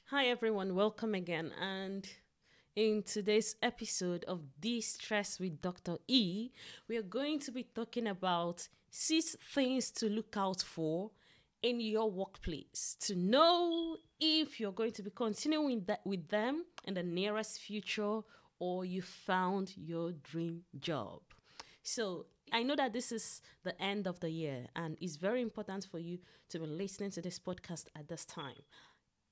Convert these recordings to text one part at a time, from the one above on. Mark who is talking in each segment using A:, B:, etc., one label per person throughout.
A: Hi everyone, welcome again. And in today's episode of De-Stress with Dr. E, we are going to be talking about 6 things to look out for in your workplace to know if you're going to be continuing with them in the nearest future or you found your dream job. So I know that this is the end of the year and it's very important for you to be listening to this podcast at this time.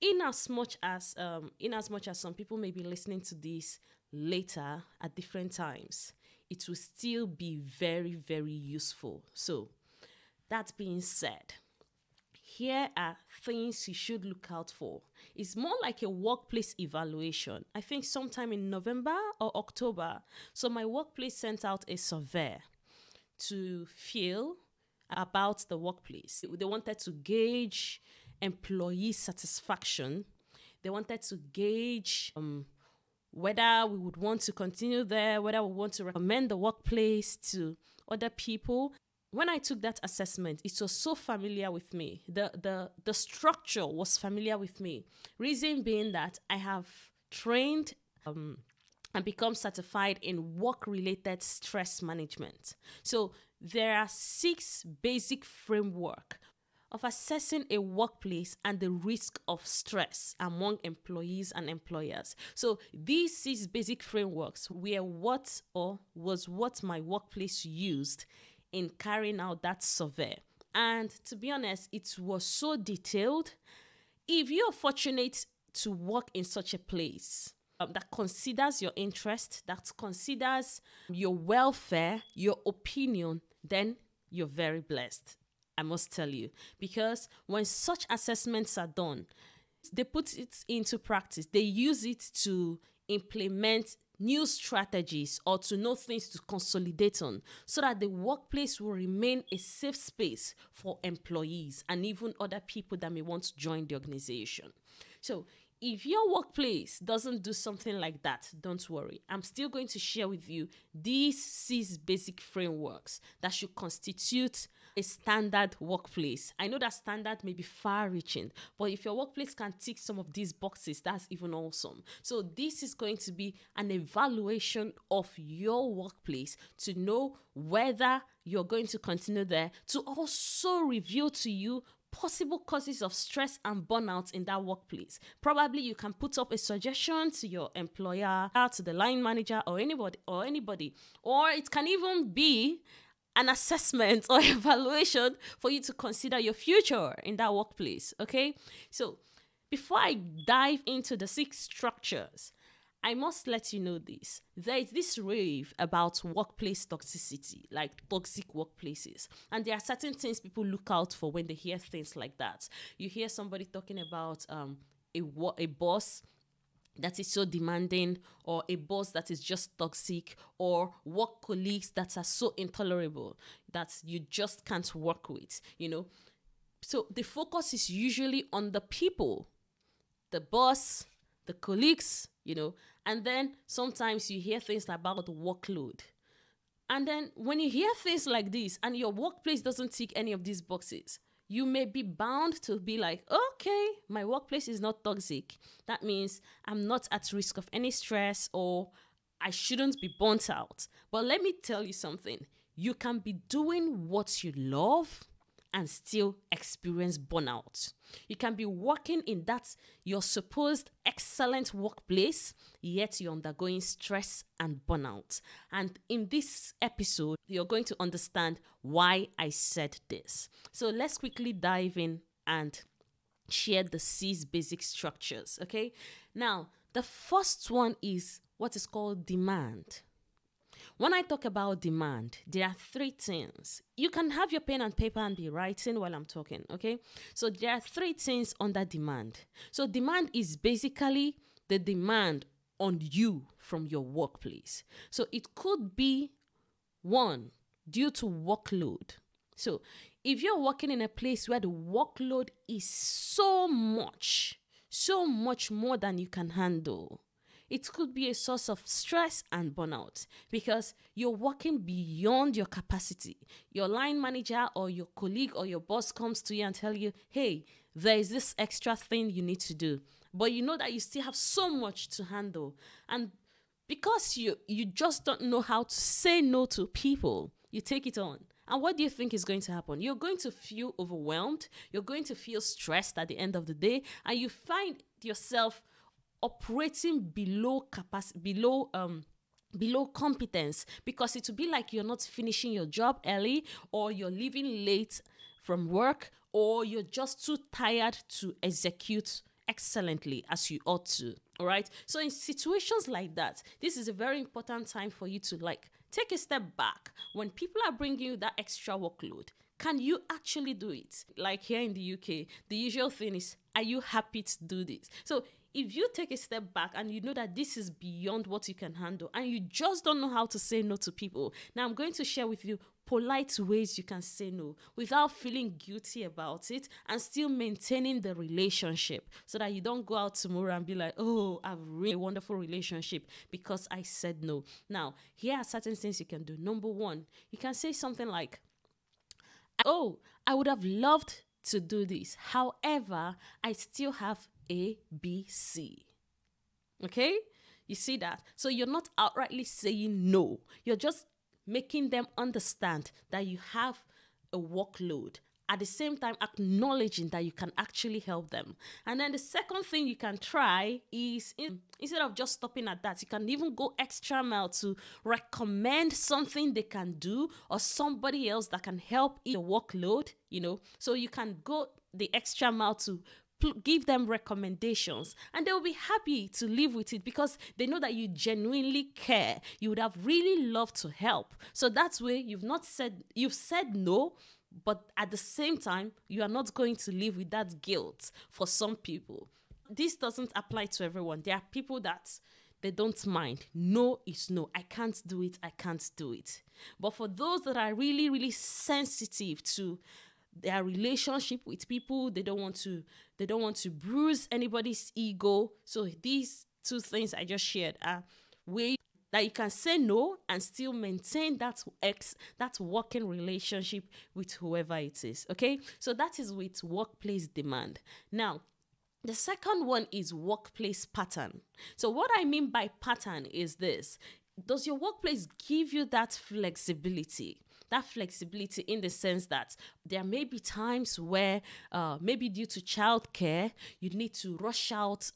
A: In as much as some people may be listening to this later at different times, it will still be very, very useful. So that being said, here are things you should look out for. It's more like a workplace evaluation. I think sometime in November or October. So my workplace sent out a survey to feel about the workplace. They wanted to gauge employee satisfaction. They wanted to gauge whether we would want to continue there, whether we want to recommend the workplace to other people. When I took that assessment, it was so familiar with me. The structure was familiar with me. Reason being that I have trained and become certified in work-related stress management. So there are 6 basic framework of assessing a workplace and the risk of stress among employees and employers. So these 6 basic frameworks was what my workplace used in carrying out that survey. And to be honest, it was so detailed. If you're fortunate to work in such a place that considers your interest, that considers your welfare, your opinion, then you're very blessed. I must tell you, because when such assessments are done, they put it into practice. They use it to implement new strategies or to know things to consolidate on so that the workplace will remain a safe space for employees and even other people that may want to join the organization. So if your workplace doesn't do something like that, don't worry. I'm still going to share with you these 6 basic frameworks that should constitute a standard workplace. I know that standard may be far-reaching, but if your workplace can tick some of these boxes, that's even awesome. So this is going to be an evaluation of your workplace to know whether you're going to continue there, to also reveal to you possible causes of stress and burnout in that workplace. Probably you can put up a suggestion to your employer, to the line manager or anybody, or it can even be an assessment or evaluation for you to consider your future in that workplace. Okay, so before I dive into the 6 structures, I must let you know this. There is this rave about workplace toxicity, like toxic workplaces. And there are certain things people look out for when they hear things like that. You hear somebody talking about a boss that is so demanding, or a boss that is just toxic, or work colleagues that are so intolerable that you just can't work with, So the focus is usually on the people, the boss, the colleagues, and then sometimes you hear things about the workload. And then when you hear things like this and your workplace doesn't tick any of these boxes, you may be bound to be like, okay, my workplace is not toxic. That means I'm not at risk of any stress or I shouldn't be burnt out. But let me tell you something. You can be doing what you love and still experience burnout. You can be working in that your supposed excellent workplace, yet you're undergoing stress and burnout. And in this episode, you're going to understand why I said this. So let's quickly dive in and share the 6 basic structures, okay? Now, the first one is what is called demand. When I talk about demand, there are 3 things. You can have your pen and paper and be writing while I'm talking, okay? So there are 3 things under demand. So demand is basically the demand on you from your workplace. So it could be 1, due to workload. So if you're working in a place where the workload is so much more than you can handle, it could be a source of stress and burnout because you're working beyond your capacity. Your line manager or your colleague or your boss comes to you and tell you, hey, there is this extra thing you need to do. but you know that you still have so much to handle. And because you just don't know how to say no to people, you take it on. And what do you think is going to happen? You're going to feel overwhelmed. You're going to feel stressed at the end of the day, and you find yourself operating below capacity, below competence, because it will be like you're not finishing your job early, or you're leaving late from work, or you're just too tired to execute excellently as you ought to. All right. So in situations like that, this is a very important time for you to take a step back. When people are bringing you that extra workload, can you actually do it? Like here in the UK, the usual thing is, are you happy to do this? So if you take a step back and you know that this is beyond what you can handle, and you just don't know how to say no to people, now I'm going to share with you polite ways you can say no without feeling guilty about it, and still maintaining the relationship, so that you don't go out tomorrow and be like, oh, I've really a wonderful relationship because I said no. Now, here are certain things you can do. Number one, you can say something like, oh, I would have loved to do this. However, I still have A, B, C. Okay? You see that? So you're not outrightly saying no. You're just making them understand that you have a workload. At the same time, acknowledging that you can actually help them. And then the second thing you can try is, instead of just stopping at that, you can even go extra mile to recommend something they can do, or somebody else that can help in the workload, So you can go the extra mile to give them recommendations, and they'll be happy to live with it because they know that you genuinely care. You would have really loved to help. So that's where you've said no, but at the same time, you are not going to live with that guilt. For some people, this doesn't apply to everyone. There are people that they don't mind. No is no. I can't do it. I can't do it. But for those that are really, really sensitive to their relationship with people, they don't want to bruise anybody's ego. So these two things I just shared are ways that you can say no and still maintain that working relationship with whoever it is. Okay, so that is with workplace demand. Now, the second one is workplace pattern. So what I mean by pattern is this: does your workplace give you that flexibility? That flexibility in the sense that there may be times where maybe due to childcare, you need to rush out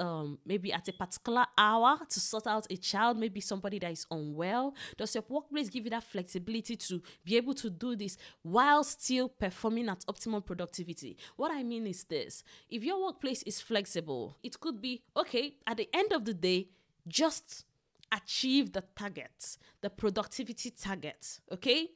A: maybe at a particular hour to sort out a child, maybe somebody that is unwell. Does your workplace give you that flexibility to be able to do this while still performing at optimum productivity? What I mean is this: if your workplace is flexible, it could be, okay, at the end of the day, just achieve the targets, the productivity targets, okay?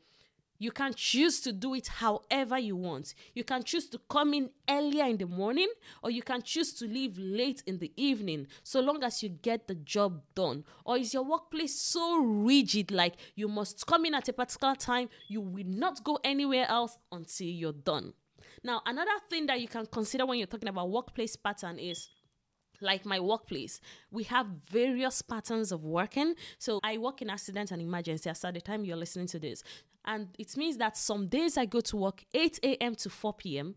A: You can choose to do it however you want. You can choose to come in earlier in the morning, or you can choose to leave late in the evening, so long as you get the job done. Or is your workplace so rigid, like you must come in at a particular time, you will not go anywhere else until you're done? Now, another thing that you can consider when you're talking about workplace pattern is, like my workplace, we have various patterns of working. So I work in accident and emergency as at the time you're listening to this. And it means that some days I go to work 8 a.m. to 4 p.m.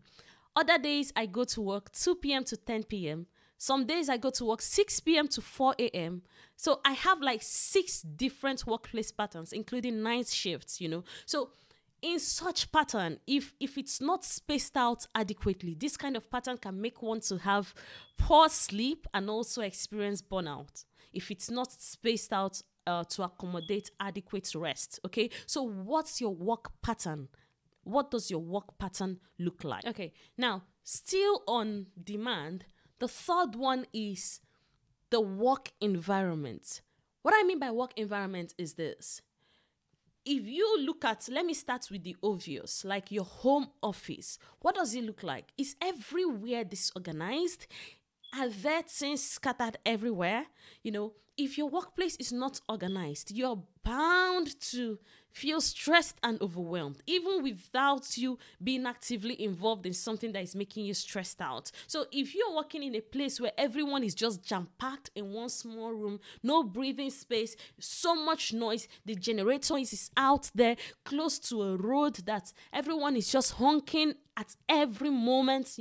A: Other days I go to work 2 p.m. to 10 p.m. Some days I go to work 6 p.m. to 4 a.m. So I have like 6 different workplace patterns, including night shifts, So in such pattern, if it's not spaced out adequately, this kind of pattern can make one to have poor sleep and also experience burnout if it's not spaced out to accommodate adequate rest. Okay, so what's your work pattern? What does your work pattern look like? Okay, now still on demand, the third one is the work environment. What I mean by work environment is this: if you look at, let me start with the obvious, like your home office. What does it look like? Is everywhere disorganized? Are there things scattered everywhere? If your workplace is not organized, you're bound to feel stressed and overwhelmed, even without you being actively involved in something that is making you stressed out. So if you're working in a place where everyone is just jam-packed in one small room, no breathing space, so much noise, the generator is out there close to a road that everyone is just honking at every moment,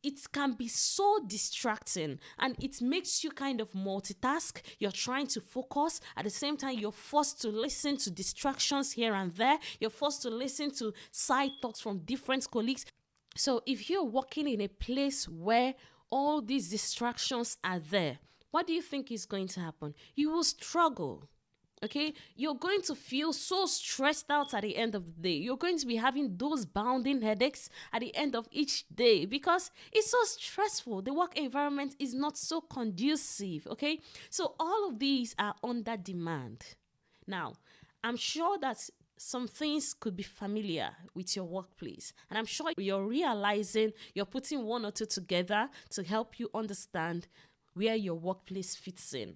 A: it can be so distracting, and it makes you kind of multitask. You're trying to focus. At the same time, you're forced to listen to distractions here and there. You're forced to listen to side thoughts from different colleagues. So if you're working in a place where all these distractions are there, what do you think is going to happen? You will struggle. Okay, you're going to feel so stressed out at the end of the day. You're going to be having those bounding headaches at the end of each day because it's so stressful. The work environment is not so conducive. Okay, so all of these are under demand. Now, I'm sure that some things could be familiar with your workplace, and I'm sure you're realizing, you're putting one or two together to help you understand where your workplace fits in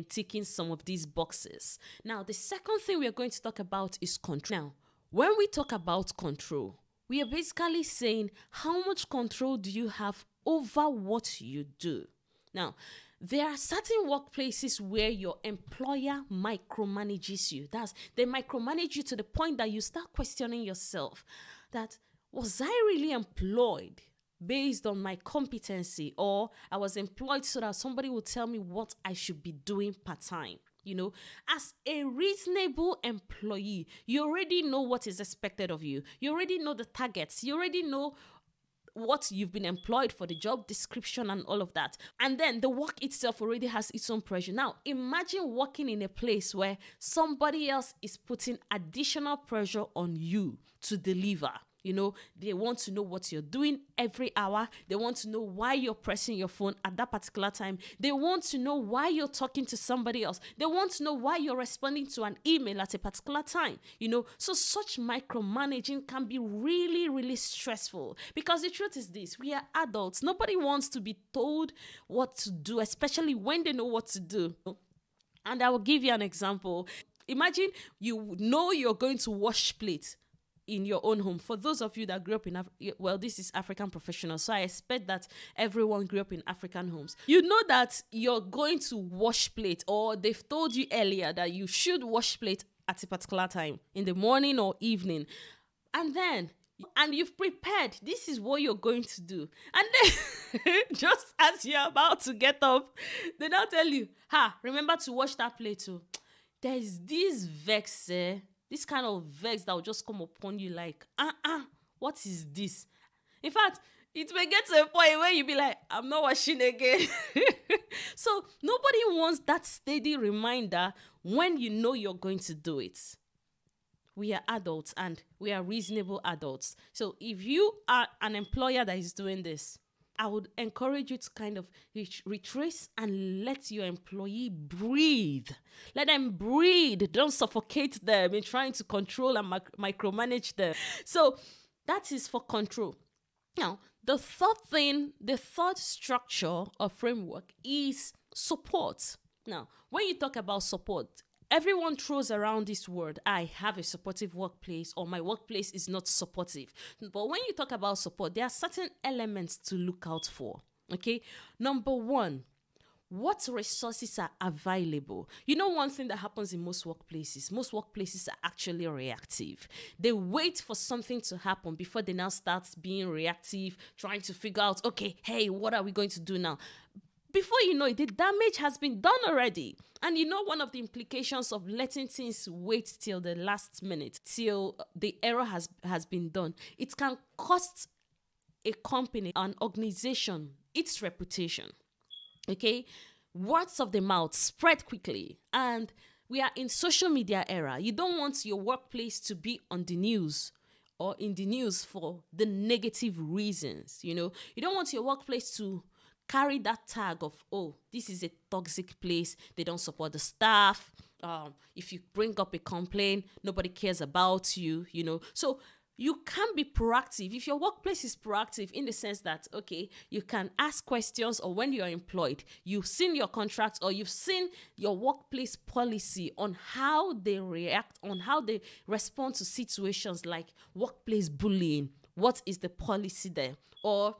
A: ticking some of these boxes. Now, the second thing we are going to talk about is control. Now, when we talk about control, we are basically saying how much control do you have over what you do. Now, there are certain workplaces where your employer micromanages you. They micromanage you to the point that you start questioning yourself that, was I really employed based on my competency, or I was employed so that somebody will tell me what I should be doing part-time? You know, as a reasonable employee, you already know what is expected of you. You already know the targets. You already know what you've been employed for, the job description and all of that. And then the work itself already has its own pressure. Now, imagine working in a place where somebody else is putting additional pressure on you to deliver. You know, they want to know what you're doing every hour. They want to know why you're pressing your phone at that particular time. They want to know why you're talking to somebody else. They want to know why you're responding to an email at a particular time. You know, so such micromanaging can be really, really stressful, because the truth is this: we are adults. Nobody wants to be told what to do, especially when they know what to do. And I will give you an example. Imagine you know you're going to wash plates in your own home. For those of you that grew up in this is African Professionals, so I expect that everyone grew up in African homes. You know that you're going to wash plate, or they've told you earlier that you should wash plate at a particular time in the morning or evening, and you've prepared, this is what you're going to do, and then just as you're about to get up, they now tell you, remember to wash that plate too. There's this vex, this kind of vex that will just come upon you like, what is this? In fact, it may get to a point where you'll be like, I'm not washing again. So nobody wants that steady reminder when you know you're going to do it. We are adults, and we are reasonable adults. So if you are an employer that is doing this, I would encourage you to kind of retrace and let your employee breathe. Let them breathe. Don't suffocate them in trying to control and micromanage them. So that is for control. Now, the third structure or framework is support. Now, when you talk about support, everyone throws around this word, I have a supportive workplace, or my workplace is not supportive. But when you talk about support, there are certain elements to look out for. Okay? Number one, what resources are available? You know, one thing that happens in most workplaces are actually reactive. They wait for something to happen before they now start being reactive, trying to figure out, okay, hey, what are we going to do now? Before you know it, the damage has been done already. And you know, one of the implications of letting things wait till the last minute, till the error has been done, it can cost a company, an organization, its reputation. Okay? Words of the mouth spread quickly. And we are in social media era. You don't want your workplace to be on the news or in the news for the negative reasons. You know, you don't want your workplace to carry that tag of, oh, this is a toxic place, they don't support the staff. If you bring up a complaint, nobody cares about you, you know. So you can be proactive. If your workplace is proactive in the sense that, okay, you can ask questions, or when you're employed, you've seen your contract or you've seen your workplace policy on how they react, on how they respond to situations like workplace bullying. What is the policy there? Or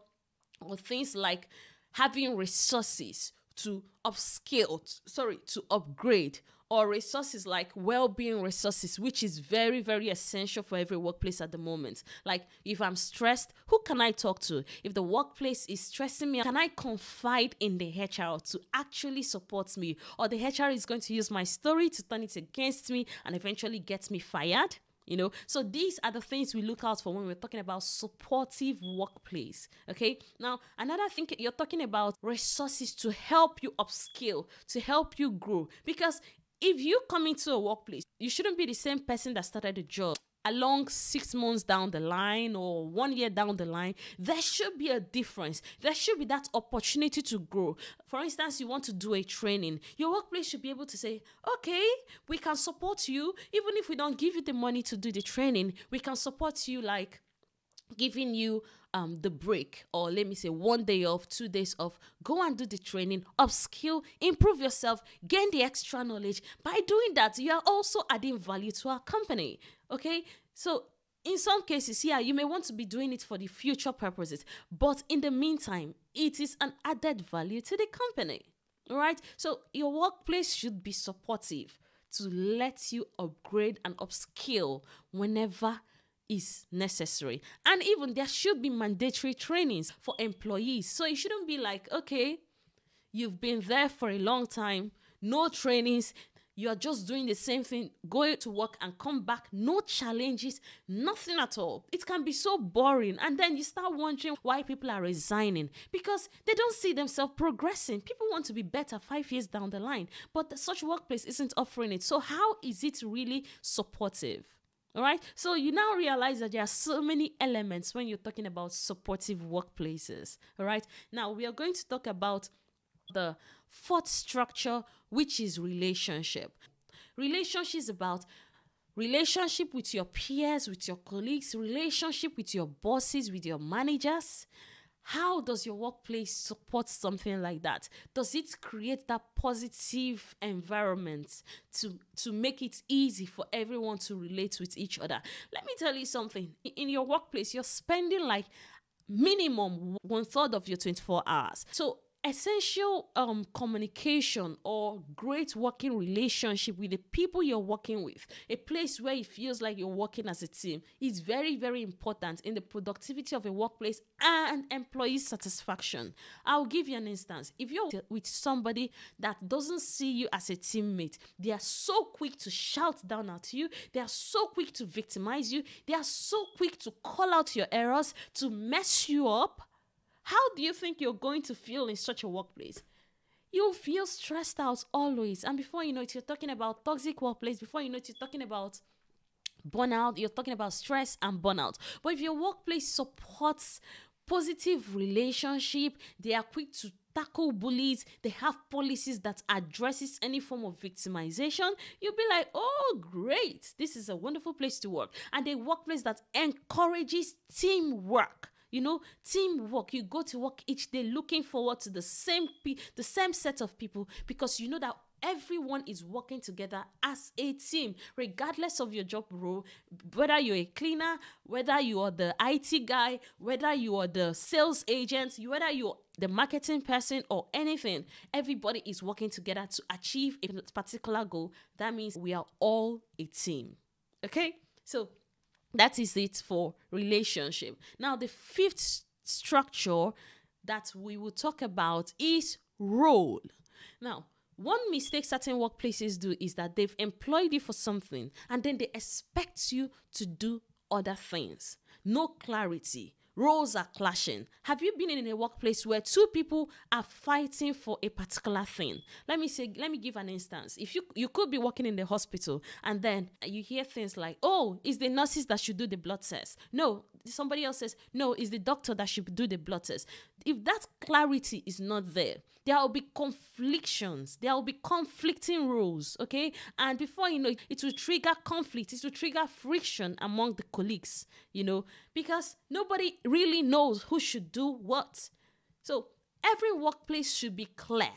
A: things like having resources to upgrade, or resources like well-being resources, which is very, very essential for every workplace at the moment. Like if I'm stressed, who can I talk to? If the workplace is stressing me, can I confide in the HR to actually support me? Or the HR is going to use my story to turn it against me and eventually get me fired? So these are the things we look out for when we're talking about supportive workplace. Okay, now another thing, you're talking about resources to help you upskill, to help you grow. Because if you come into a workplace, you shouldn't be the same person that started the job. Along 6 months down the line or 1 year down the line, there should be a difference. There should be that opportunity to grow. For instance, you want to do a training. Your workplace should be able to say, okay, we can support you. Even if we don't give you the money to do the training, we can support you, like giving you the break, or let me say 1 day off, 2 days off. Go and do the training, upskill, improve yourself, gain the extra knowledge. By doing that, you are also adding value to our company. Okay, so in some cases, yeah, you may want to be doing it for the future purposes, but in the meantime, it is an added value to the company. All right, so your workplace should be supportive to let you upgrade and upskill whenever is necessary. And even there should be mandatory trainings for employees. So it shouldn't be like, okay, you've been there for a long time, no trainings, you're just doing the same thing, going to work and come back, no challenges, nothing at all. It can be so boring. And then you start wondering why people are resigning, because they don't see themselves progressing. People want to be better 5 years down the line, but such workplace isn't offering it. So how is it really supportive? All right. So you now realize that there are so many elements when you're talking about supportive workplaces. All right. Now we are going to talk about the fourth structure, which is relationship. Relationship is about relationship with your peers, with your colleagues, relationship with your bosses, with your managers. How does your workplace support something like that? Does it create that positive environment to make it easy for everyone to relate with each other? Let me tell you something. In your workplace, you're spending like minimum 1/3 of your 24 hours. So essential communication or great working relationship with the people you're working with, a place where it feels like you're working as a team, is very, very important in the productivity of a workplace and employee satisfaction. I'll give you an instance. If you're with somebody that doesn't see you as a teammate, they are so quick to shout down at you, they are so quick to victimize you, they are so quick to call out your errors, to mess you up. How do you think you're going to feel in such a workplace? You'll feel stressed out always. And before you know it, you're talking about toxic workplace. Before you know it, you're talking about burnout. You're talking about stress and burnout. But if your workplace supports positive relationship, they are quick to tackle bullies, they have policies that addresses any form of victimization, you'll be like, oh, great. This is a wonderful place to work. And a workplace that encourages teamwork. Teamwork. You go to work each day looking forward to the same set of people, because you know that everyone is working together as a team, regardless of your job role, whether you're a cleaner, whether you are the IT guy, whether you are the sales agent, whether you're the marketing person or anything. Everybody is working together to achieve a particular goal. That means we are all a team. Okay? So that is it for relationship. Now, the fifth structure that we will talk about is role. Now, one mistake certain workplaces do is that they've employed you for something and then they expect you to do other things. No clarity. Roles are clashing. Have you been in a workplace where two people are fighting for a particular thing? Let me give an instance. If you could be working in the hospital and then you hear things like, oh, it's the nurses that should do the blood test. No, somebody else says, no, it's the doctor that should do the blood test. If that clarity is not there, there will be conflictions. There will be conflicting rules, okay? And before you know it, it will trigger conflict. It will trigger friction among the colleagues, because nobody really knows who should do what. So every workplace should be clear.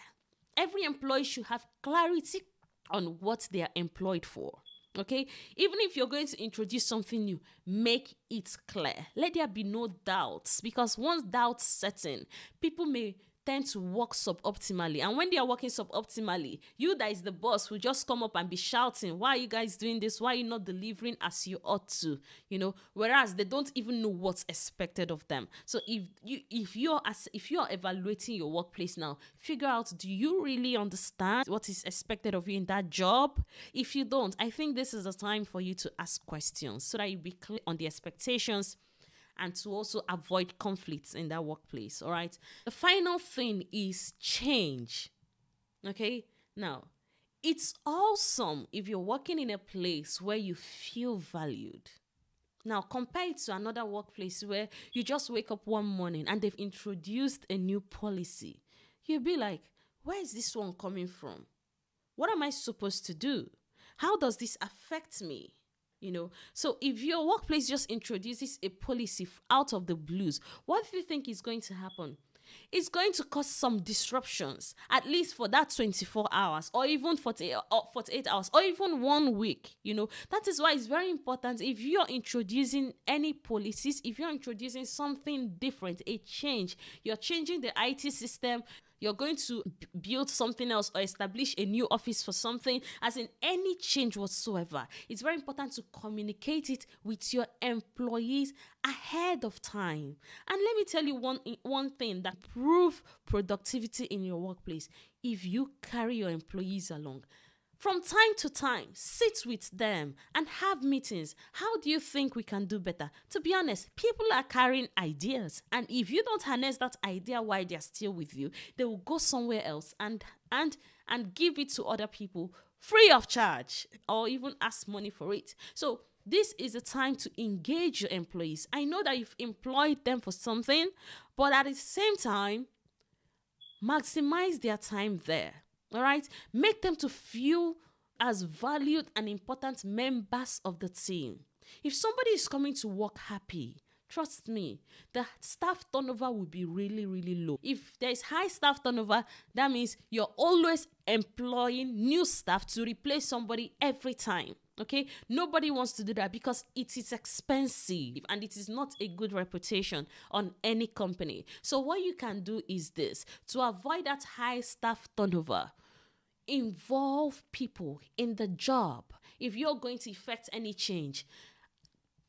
A: Every employee should have clarity on what they are employed for. Okay, even if you're going to introduce something new, make it clear. Let there be no doubts, because once doubts set in, people may tend to work suboptimally. And when they are working suboptimally, you that is the boss will just come up and be shouting, why are you guys doing this? Why are you not delivering as you ought to? Whereas they don't even know what's expected of them. So if you're evaluating your workplace now, figure out, do you really understand what is expected of you in that job? If you don't, I think this is a time for you to ask questions so that you be clear on the expectations and to also avoid conflicts in that workplace. All right. The final thing is change. Okay. Now, it's awesome if you're working in a place where you feel valued. Now, compare it to another workplace where you just wake up one morning and they've introduced a new policy. You'll be like, where is this one coming from? What am I supposed to do? How does this affect me? So if your workplace just introduces a policy out of the blues, what do you think is going to happen? It's going to cause some disruptions, at least for that 24 hours or even 48 hours or even 1 week. That is why it's very important, if you're introducing any policies, if you're introducing something different, a change, you're changing the IT system, you're going to build something else or establish a new office for something, as in any change whatsoever, it's very important to communicate it with your employees ahead of time. And let me tell you one thing that improves productivity in your workplace: if you carry your employees along. From time to time, sit with them and have meetings. How do you think we can do better? To be honest, people are carrying ideas. And if you don't harness that idea while they're still with you, they will go somewhere else and give it to other people free of charge or even ask money for it. So this is a time to engage your employees. I know that you've employed them for something, but at the same time, maximize their time there. All right, make them to feel as valued and important members of the team. If somebody is coming to work happy, trust me, the staff turnover will be really, really low. If there is high staff turnover, that means you're always employing new staff to replace somebody every time. Okay, nobody wants to do that because it is expensive and it is not a good reputation on any company. So what you can do is this: to avoid that high staff turnover, involve people in the job. If you're going to effect any change,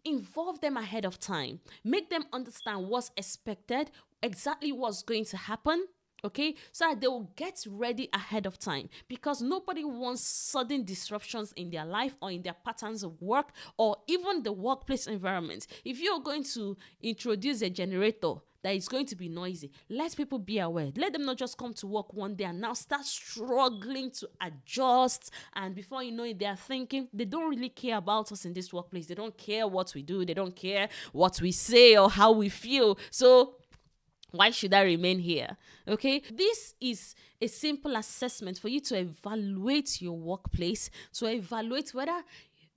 A: involve them ahead of time. Make them understand what's expected, exactly what's going to happen. Okay, so that they will get ready ahead of time, because nobody wants sudden disruptions in their life or in their patterns of work or even the workplace environment. If you're going to introduce a generator that is going to be noisy, let people be aware. Let them not just come to work one day and now start struggling to adjust. And before you know it, they are thinking they don't really care about us in this workplace. They don't care what we do. They don't care what we say or how we feel. So why should I remain here? Okay, this is a simple assessment for you to evaluate your workplace, to evaluate whether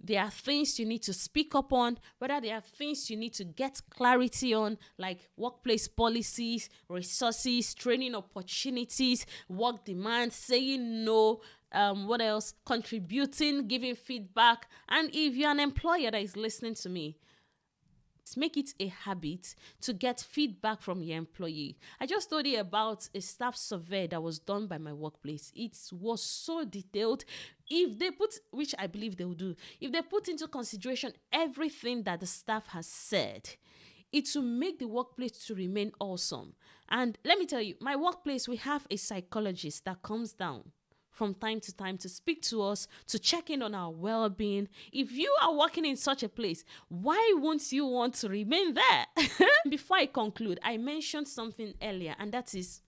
A: there are things you need to speak up on, whether there are things you need to get clarity on, like workplace policies, resources, training opportunities, work demands, saying no, what else? Contributing, giving feedback. And if you're an employer that is listening to me, make it a habit to get feedback from your employee. I just told you about a staff survey that was done by my workplace. It was so detailed. If they put, which I believe they will do, if they put into consideration everything that the staff has said, it will make the workplace to remain awesome. And let me tell you, my workplace, we have a psychologist that comes down from time to time to speak to us, to check in on our well-being. If you are working in such a place, why won't you want to remain there? Before I conclude, I mentioned something earlier, and that is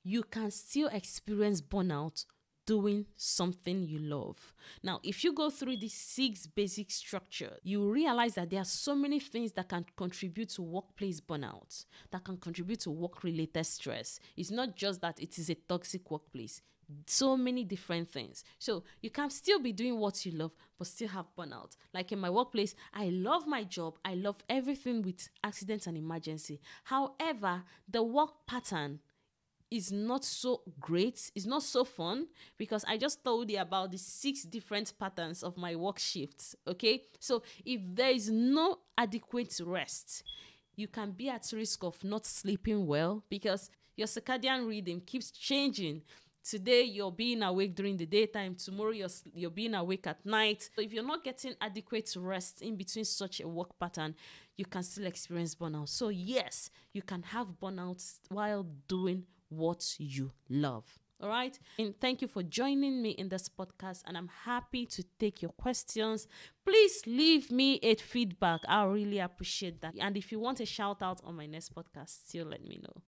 A: you can still experience burnout doing something you love. Now, if you go through the 6 basic structure, you realize that there are so many things that can contribute to workplace burnout, that can contribute to work-related stress. It's not just that it is a toxic workplace. So many different things. So you can still be doing what you love, but still have burnout. Like in my workplace, I love my job. I love everything with accidents and emergency. However, the work pattern is not so great. It's not so fun, because I just told you about the 6 different patterns of my work shifts. Okay, so if there is no adequate rest, you can be at risk of not sleeping well because your circadian rhythm keeps changing. Today, you're being awake during the daytime. Tomorrow, you're being awake at night. So if you're not getting adequate rest in between such a work pattern, you can still experience burnout. So yes, you can have burnout while doing what you love. All right. And thank you for joining me in this podcast. And I'm happy to take your questions. Please leave me a feedback. I really appreciate that. And if you want a shout out on my next podcast, still let me know.